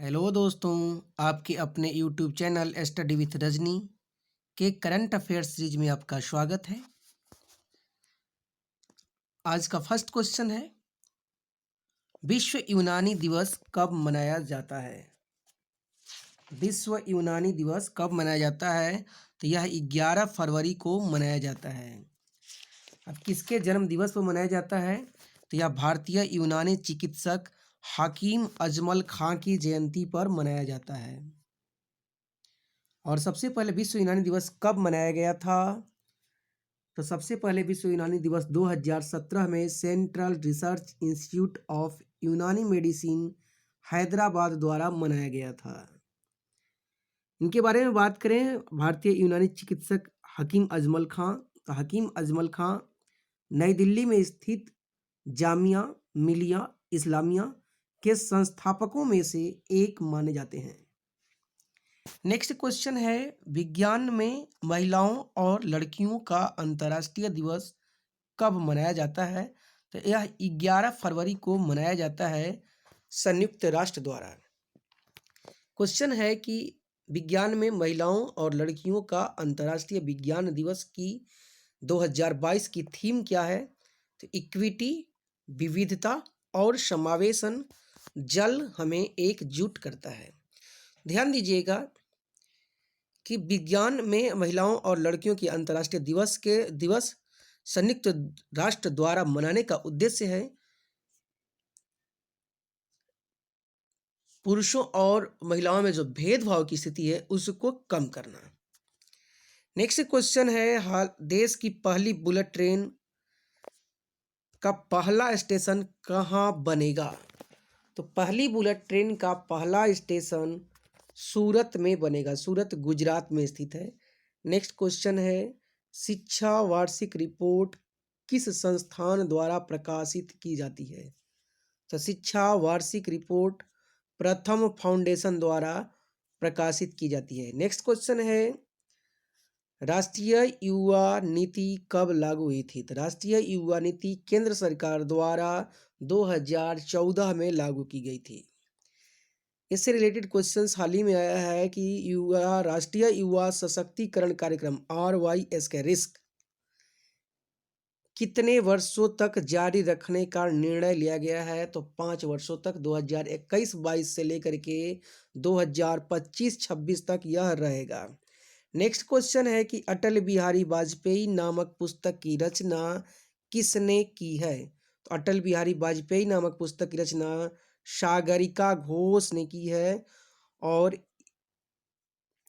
Hello दोस्तों, आपके अपने YouTube channel study with Rajni के करंट अफेयर्स सीरीज में आपका स्वागत है। आज का फर्स्ट क्वेश्चन है, विश्व यूनानी दिवस कब मनाया जाता है? विश्व यूनानी दिवस कब मनाया जाता है? तो यह 11 फरवरी को मनाया जाता है। अब किसके जन्म दिवस पर मनाया जाता है? तो यह भारतीय यूनानी चिकित्सक हकीम अजमल खां की जयंती पर मनाया जाता है। और सबसे पहले विश्व यूनानी दिवस कब मनाया गया था? तो सबसे पहले विश्व यूनानी दिवस 2017 में सेंट्रल रिसर्च इंस्टीट्यूट ऑफ यूनानी मेडिसिन हैदराबाद द्वारा मनाया गया था। इनके बारे में बात करें, भारतीय यूनानी चिकित्सक हकीम अजमल खां। तो हकीम अजमल खां नई दिल्ली में स्थित जामिया मिलिया इस्लामिया के संस्थापकों में से एक माने जाते हैं। नेक्स्ट क्वेश्चन है, विज्ञान में महिलाओं और लड़कियों का अंतर्राष्ट्रीय दिवस कब मनाया जाता है? तो यह 11 फरवरी को मनाया जाता है संयुक्त राष्ट्र द्वारा। क्वेश्चन है कि विज्ञान में महिलाओं और लड़कियों का अंतर्राष्ट्रीय विज्ञान दिवस की 2022 की थीम क्या है? तो इक्विटी, विविधता और समावेशन, जल हमें एकजुट करता है। ध्यान दीजिएगा कि विज्ञान में महिलाओं और लड़कियों की अंतर्राष्ट्रीय दिवस संयुक्त राष्ट्र द्वारा मनाने का उद्देश्य है पुरुषों और महिलाओं में जो भेदभाव की स्थिति है उसको कम करना। नेक्स्ट क्वेश्चन है, हाल देश की पहली बुलेट ट्रेन का पहला स्टेशन कहाँ बनेगा? तो पहली बुलेट ट्रेन का पहला स्टेशन सूरत में बनेगा। सूरत गुजरात में स्थित है। नेक्स्ट क्वेश्चन है, शिक्षा वार्षिक रिपोर्ट किस संस्थान द्वारा प्रकाशित की जाती है? तो शिक्षा वार्षिक रिपोर्ट प्रथम फाउंडेशन द्वारा प्रकाशित की जाती है। नेक्स्ट क्वेश्चन है, राष्ट्रीय युवा नीति कब लागू हुई थी? तो राष्ट्रीय युवा नीति केंद्र सरकार द्वारा 2014 में लागू की गई थी। इससे रिलेटेड क्वेश्चंस हाल ही में आया है कि राष्ट्रीय युवा सशक्तिकरण कार्यक्रम RYS का रिस्क कितने वर्षों तक जारी रखने का निर्णय लिया गया है? तो 5 वर्षों तक, 2021-22 से लेकर के 2025-26 तक यह रहेगा। नेक्स्ट क्वेश्चन है कि अटल बिहारी वाजपेयी नामक पुस्तक की रचना किसने की है? तो अटल बिहारी वाजपेयी नामक पुस्तक की रचना सागरिका घोष ने की है। और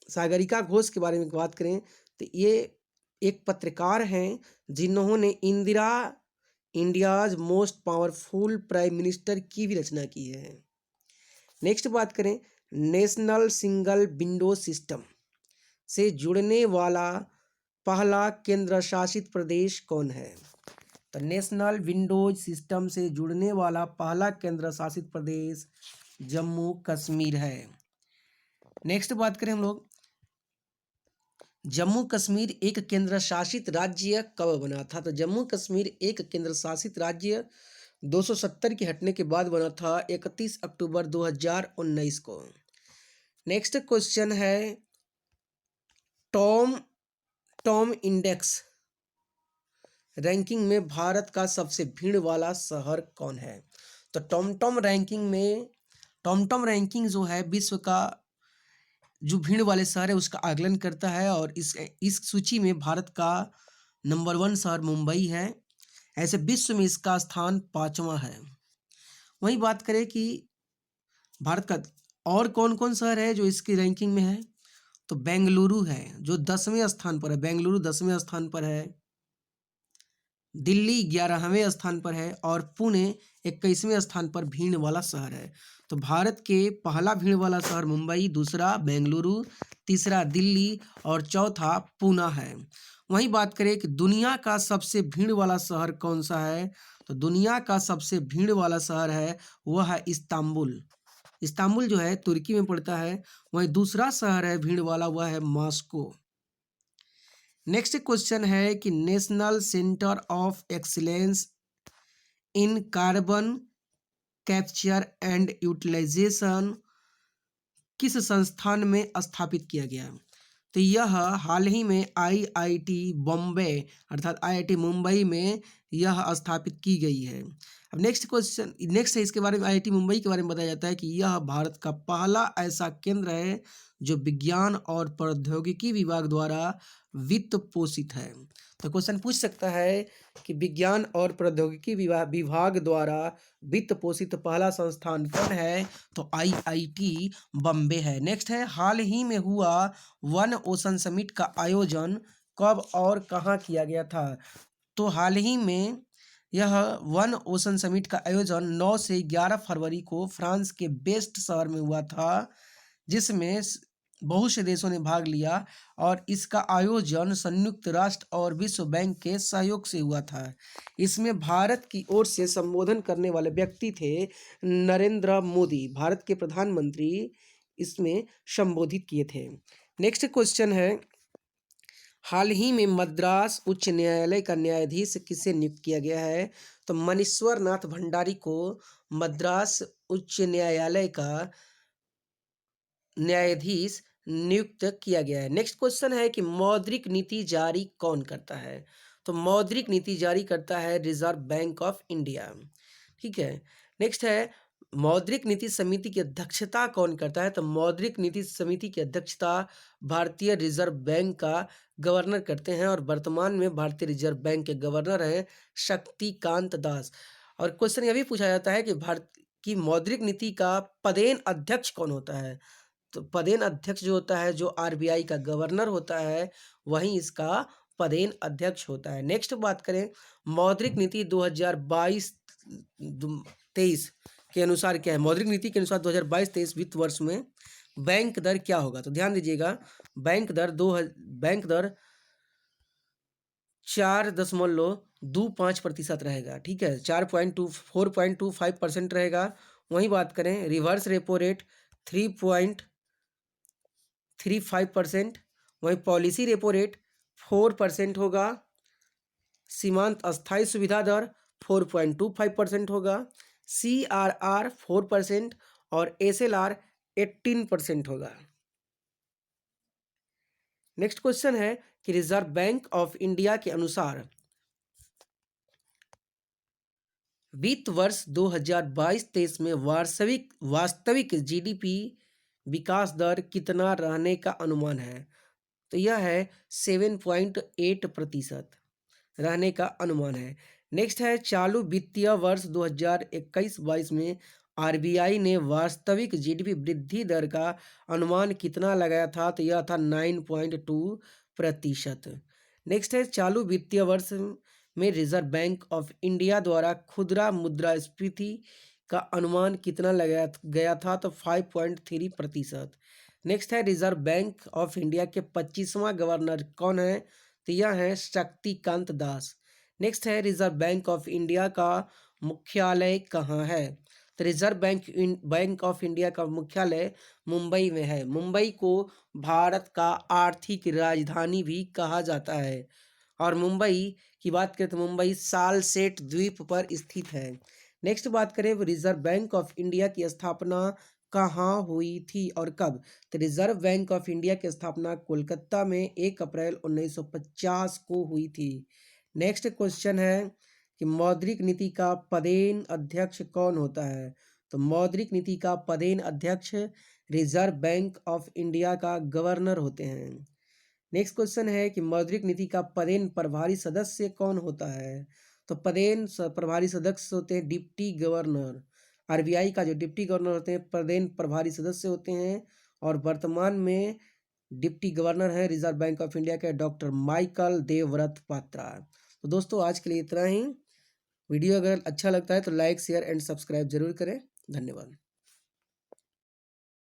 सागरिका घोष के बारे में बात करें तो ये एक पत्रकार हैं जिन्होंने India's most powerful prime minister की भी रचना की है। नेक्स्ट बात करें, नेशनल सिंगल विंडो सिस्टम से जुड़ने वाला पहला केंद्र शासित प्रदेश कौन है? तो नेशनल विंडोज सिस्टम से जुड़ने वाला पहला केंद्र शासित प्रदेश जम्मू कश्मीर है। नेक्स्ट बात करें हम लोग, जम्मू कश्मीर एक केंद्र शासित राज्य कब बना था? तो जम्मू कश्मीर एक केंद्र शासित राज्य 270 के हटने के बाद बना था 31 अक्टूबर 2019 को। नेक्स्ट क्वेश्चन है, टॉम इंडेक्स रैंकिंग में भारत का सबसे भीड़ वाला शहर कौन है? तो टॉम रैंकिंग जो है विश्व का जो भीड़ वाले शहर है उसका आकलन करता है। और इस सूची में भारत का नंबर 1 शहर मुंबई है। ऐसे विश्व में इसका स्थान 5वां है। वहीं बात करें कि भारत का और कौन कौन शहर है जो इसकी रैंकिंग में है, तो बेंगलुरु है जो 10वें स्थान पर है। बेंगलुरु 10वें स्थान पर है। दिल्ली 11वें स्थान पर है और पुणे 21वें स्थान पर भीड़ वाला शहर है। तो भारत के पहला भीड़ वाला शहर मुंबई, दूसरा बेंगलुरु, तीसरा दिल्ली और चौथा पुणे है। वहीं बात करें कि दुनिया का सबसे भीड़ वाला शहर कौन सा है, तो दुनिया का सबसे भीड़ वाला शहर है वह है इस्तांबुल। इस्तांबुल जो है तुर्की में पड़ता है। वहीं दूसरा शहर है भीड़ वाला वह है मॉस्को। नेक्स्ट क्वेश्चन है कि national centre of excellence in carbon capture and utilisation किस संस्थान में स्थापित किया गया? तो यह हाल ही में आईआईटी बॉम्बे अर्थात आईआईटी मुंबई में यह स्थापित की गई है। अब नेक्स्ट है इसके बारे में, आईआईटी मुंबई के बारे में बताया जाता है कि यह भारत का पहला ऐसा केंद्र है जो विज्ञान और प्रौद्योगिकी विभाग द्वारा वित्त पोषित है। तो क्वेश्चन पूछ सकता है कि विज्ञान और प्रौद्योगिकी विभाग द्वारा वित्त पोषित पहला संस्थान कौन है? तो आईआईटी बॉम्बे है। नेक्स्ट है, हाल ही में हुआ वन ओशन समिट का आयोजन कब और कहाँ किया गया था? तो हाल ही में यह वन ओशन समिट का आयोजन 9 से 11 फरवरी को फ्रांस के बेस्ट शहर में हुआ था, जिसमें बहुत से देशों ने भाग लिया और इसका आयोजन संयुक्त राष्ट्र और विश्व बैंक के सहयोग से हुआ था। इसमें भारत की ओर से संबोधन करने वाले व्यक्ति थे नरेंद्र मोदी, भारत के प्रधानमंत्री इसमें संबोधित किए थे। नेक्स्ट क्वेश्चन है, हाल ही में मद्रास उच्च न्यायालय का न्यायाधीश किसे नियुक्त किया गया है? तो मनीश्वर नाथ भंडारी को मद्रास उच्च न्यायालय का न्यायाधीश नियुक्त किया गया है। नेक्स्ट क्वेश्चन है कि मौद्रिक नीति जारी कौन करता है? तो मौद्रिक नीति जारी करता है रिजर्व बैंक ऑफ इंडिया। ठीक है। नेक्स्ट है, मौद्रिक नीति समिति की अध्यक्षता कौन करता है? तो मौद्रिक नीति समिति की अध्यक्षता भारतीय रिजर्व बैंक का गवर्नर करते हैं और वर्तमान में भारतीय रिजर्व बैंक के गवर्नर हैं शक्तिकांत दास। और क्वेश्चन यह भी पूछा जाता है कि भारत की मौद्रिक नीति का पदेन अध्यक्ष कौन होता है? तो पदेन अध्यक्ष जो होता है, जो आरबीआई का गवर्नर होता है, वही इसका पदेन अध्यक्ष होता है। नेक्स्ट बात करें, मौद्रिक नीति 2022-23 के अनुसार क्या है? मौद्रिक नीति के अनुसार 2022-23 वित्त वर्ष में बैंक दर क्या होगा? तो ध्यान दीजिएगा, बैंक दर 4.25% रहेगा। ठीक है, 4.25% रहेगा। वही बात करें, रिवर्स रेपो रेट 3.35%, वही पॉलिसी रेपो रेट 4% होगा। सीमांत अस्थायी सुविधा दर 4.25% होगा। CRR 4% और SLR 18% होगा। नेक्स्ट क्वेश्चन है कि रिजर्व बैंक ऑफ इंडिया के अनुसार वित्त वर्ष 2022-23 में वास्तविक GDP विकास दर कितना रहने का अनुमान है? तो यह है 7.8% रहने का अनुमान है। नेक्स्ट है, चालू वित्तीय वर्ष 2021-22 में आरबीआई ने वास्तविक GDP वृद्धि दर का अनुमान कितना लगाया था? तो यह था 9.2%। नेक्स्ट है, चालू वित्तीय वर्ष में रिजर्व बैंक ऑफ इंडिया द्वारा खुदरा मुद्रास्फीति का अनुमान कितना लगाया गया था? तो 5.3%। नेक्स्ट है, रिजर्व बैंक ऑफ इंडिया के 25वां गवर्नर कौन है? तो यह है शक्तिकांत दास। नेक्स्ट है, रिजर्व बैंक ऑफ इंडिया का मुख्यालय कहाँ है? तो रिजर्व बैंक ऑफ इंडिया का मुख्यालय मुंबई में है। मुंबई को भारत का आर्थिक राजधानी भी कहा जाता है। और मुंबई की बात करें तो मुंबई सालसेट द्वीप पर स्थित है। नेक्स्ट बात करें, रिजर्व बैंक ऑफ इंडिया की स्थापना कहाँ हुई थी और कब? तो रिजर्व बैंक ऑफ इंडिया की स्थापना कोलकाता में 1 अप्रैल 1950 को हुई थी। नेक्स्ट क्वेश्चन है कि मौद्रिक नीति का पदेन अध्यक्ष कौन होता है? तो मौद्रिक नीति का पदेन अध्यक्ष रिजर्व बैंक ऑफ इंडिया का गवर्नर होते हैं। नेक्स्ट क्वेश्चन है कि मौद्रिक नीति का पदेन प्रभारी सदस्य कौन होता है? तो पदेन प्रभारी सदस्य होते हैं डिप्टी गवर्नर। आरबीआई का जो डिप्टी गवर्नर होते हैं पदेन प्रभारी सदस्य होते हैं और वर्तमान में डिप्टी गवर्नर है रिजर्व बैंक ऑफ इंडिया के डॉक्टर माइकल देवव्रत पात्रा। तो दोस्तों आज के लिए इतना ही। वीडियो अगर अच्छा लगता है तो लाइक शेयर एंड सब्सक्राइब जरूर करें। धन्यवाद।